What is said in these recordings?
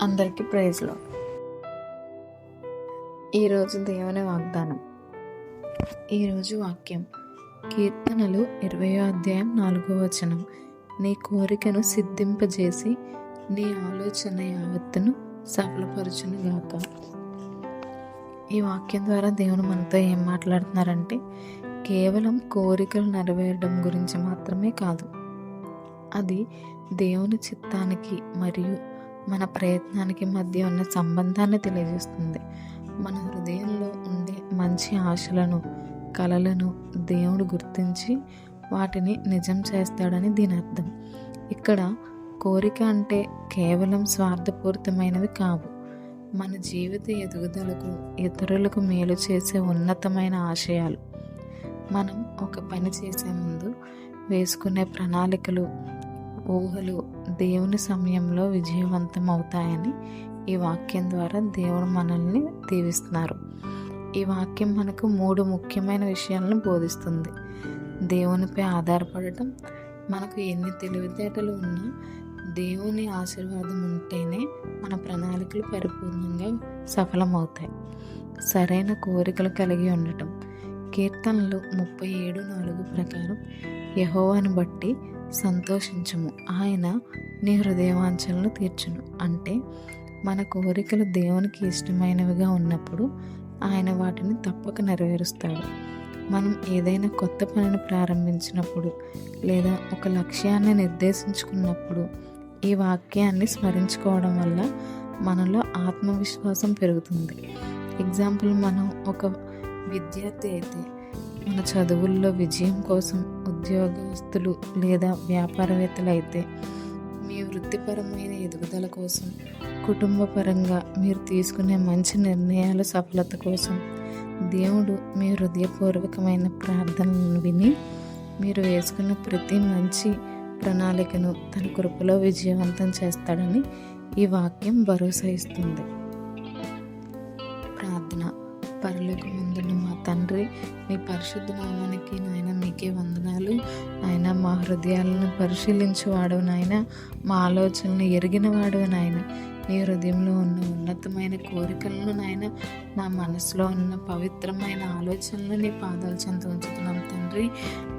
అందరికీ ప్రైజ్లో. ఈరోజు దేవుని వాగ్దానం. ఈరోజు వాక్యం కీర్తనలు 20వ అధ్యాయం 4వ వచనం. నీ కోరికను సిద్ధింపజేసి నీ ఆలోచన యావత్తును సఫలపరచునుగాక. ఈ వాక్యం ద్వారా దేవుడు మనతో ఏం మాట్లాడుతున్నారంటే, కేవలం కోరికలు నెరవేరడం గురించి మాత్రమే కాదు, అది దేవుని చిత్తానికి మరియు మన ప్రయత్నానికి మధ్య ఉన్న సంబంధాన్ని తెలియజేస్తుంది. మన హృదయంలో ఉండే మంచి ఆశలను, కలలను దేవుడు గుర్తించి వాటిని నిజం చేస్తాడని దీని అర్థం. ఇక్కడ కోరిక అంటే కేవలం స్వార్థపూరితమైనవి కావు, మన జీవిత ఎదుగుదలకు, ఇతరులకు మేలు చేసే ఉన్నతమైన ఆశయాలు. మనం ఒక పని చేసే ముందు వేసుకునే ప్రణాళికలు, ఊహలు దేవుని సమయంలో విజయవంతం అవుతాయని ఈ వాక్యం ద్వారా దేవుడు మనల్ని దీవిస్తున్నారు. ఈ వాక్యం మనకు 3 ముఖ్యమైన విషయాలను బోధిస్తుంది. దేవునిపై ఆధారపడటం, మనకు ఎన్ని తెలివితేటలు ఉన్నా దేవుని ఆశీర్వాదం ఉంటేనే మన ప్రణాళికలు పరిపూర్ణంగా సఫలమవుతాయి. సరైన కోరికలు కలిగి ఉండటం. కీర్తనలు 37:4 ప్రకారం, యెహోవాను బట్టి సంతోషించుము, ఆయన నీ హృదయవాంఛలను తీర్చును. అంటే మన కోరికలు దేవునికి ఇష్టమైనవిగా ఉన్నప్పుడు ఆయన వాటిని తప్పక నెరవేరుస్తాడు. మనం ఏదైనా కొత్త పనిని ప్రారంభించినప్పుడు లేదా ఒక లక్ష్యాన్ని నిర్దేశించుకున్నప్పుడు ఈ వాక్యాన్ని స్మరించుకోవడం వల్ల మనలో ఆత్మవిశ్వాసం పెరుగుతుంది. ఎగ్జాంపుల్, మనం ఒక విద్యార్థి అయితే మన చదువుల్లో విజయం కోసం, ఉద్యోగస్తులు లేదా వ్యాపారవేత్తలు అయితే మీ వృత్తిపరమైన ఎదుగుదల కోసం, కుటుంబపరంగా మీరు తీసుకునే మంచి నిర్ణయాల సఫలత కోసం దేవుడు మీ హృదయపూర్వకమైన ప్రార్థనలను విని మీరు వేసుకున్న ప్రతి మంచి ప్రణాళికను తన కృపలో విజయవంతం చేస్తాడని ఈ వాక్యం భరోసా ఇస్తుంది. ప్రార్థన. పరలోకమందున్న మా తండ్రి, మీ పరిశుద్ధ నామానికి నాయన మీకే వందనాలు. నాయన, మా హృదయాలను పరిశీలించేవాడు నాయన, మా ఆలోచనలు ఎరిగిన వాడు నాయన. నీ హృదయంలో ఉన్న ఉన్నతమైన కోరికలను నాయన, నా మనసులో ఉన్న పవిత్రమైన ఆలోచనలు నీ పాదాల చెంత ఉంచుతున్నాం తండ్రి.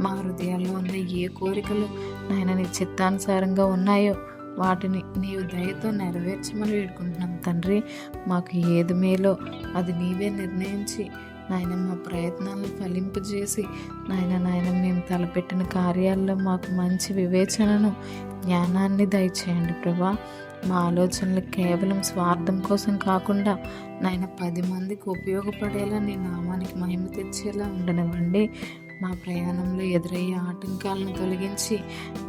మా హృదయాల్లో ఉన్న ఏ కోరికలు నాయన నీ చిత్తానుసారంగా ఉన్నాయో వాటిని నీవు దయతో నెరవేర్చమని వేడుకుంటున్నాం తండ్రి. మాకు ఏది మేలో అది నీవే నిర్ణయించి నాయన మా ప్రయత్నాలను ఫలింపజేసి నాయన మేము తలపెట్టిన కార్యాల్లో మాకు మంచి వివేచనను, జ్ఞానాన్ని దయచేయండి ప్రభా. మా ఆలోచనలు కేవలం స్వార్థం కోసం కాకుండా నాయన 10 మందికి ఉపయోగపడేలా నీ నామానికి మహిమ తెచ్చేలా ఉండనివ్వండి. మా ప్రయాణంలో ఎదురయ్యే ఆటంకాలను తొలగించి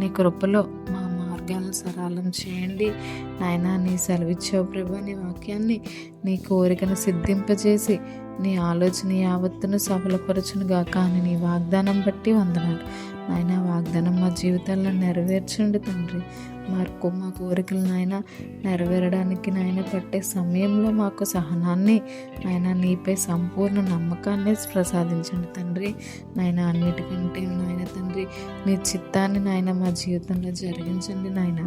నీ కృపలో మా మార్గాలను సరళం చేయండి నాయన. నీ సెలవిచ్చావు ప్రభా, నీ వాక్యాన్ని, నీ కోరికను సిద్ధింపజేసి నీ ఆలోచన యావత్తును సఫలపరచునుగాక అని నీ వాగ్దానం బట్టి వందనాలు నాయన. వాగ్దానం మా జీవితాల్లో నెరవేర్చండి తండ్రి. మా కోరికలు నాయన నెరవేరడానికి నాయన పట్టే సమయంలో మాకు సహనాన్ని నాయన, నీపై సంపూర్ణ నమ్మకాన్ని ప్రసాదించండి తండ్రి. నాయన, అన్నిటికంటే నాయన తండ్రి నీ చిత్తాన్ని నాయన మా జీవితంలో జరిగించండి నాయన.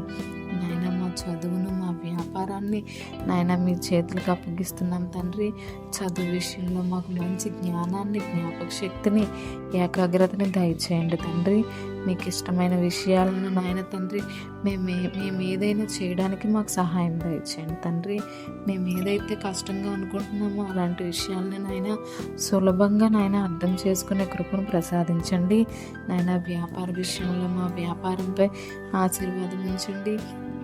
నాయన, మా చదువును, మా వ్యాపారాన్ని నాయన మీ చేతులకు అప్పగిస్తున్నాం తండ్రి. చదువు విషయంలో మాకు మంచి జ్ఞానాన్ని, జ్ఞాపక శక్తిని, ఏకాగ్రతని దయచేయండి తండ్రి. మీకు ఇష్టమైన విషయాలను నాయన తండ్రి మేము ఏదైనా చేయడానికి మాకు సహాయం దయచేయండి తండ్రి. మేము ఏదైతే కష్టంగా అనుకుంటున్నామో అలాంటి విషయాలని నాయన సులభంగా నాయన అర్థం చేసుకునే కృపను ప్రసాదించండి నాయన. వ్యాపార విషయంలో మా వ్యాపారంపై ఆశీర్వాదం ఉంచండి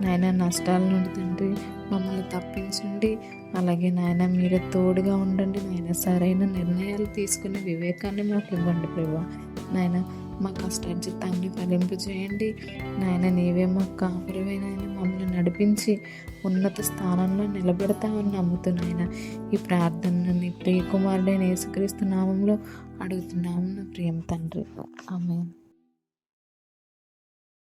నాయన. నష్టాల నుండి తండ్రి మమ్మల్ని తప్పించండి. అలాగే నాయన మీరే తోడుగా ఉండండి నాయన. సరైన నిర్ణయాలు తీసుకునే వివేకాన్ని మాకు ఇవ్వండి ప్రభా. నాయన, మా కష్టార్జితాన్ని ఫలింపజేయండి నాయన. నీవే మాకు కాపురమే నాయన. మమ్మల్ని నడిపించి ఉన్నత స్థానంలో నిలబెడతామని నమ్ముతున్నాయన. ఈ ప్రార్థనను నీ ప్రియ కుమారుడైన యేసుక్రీస్తు నామంలో అడుగుతున్నాము నా ప్రియం తండ్రి. ఆమేన్.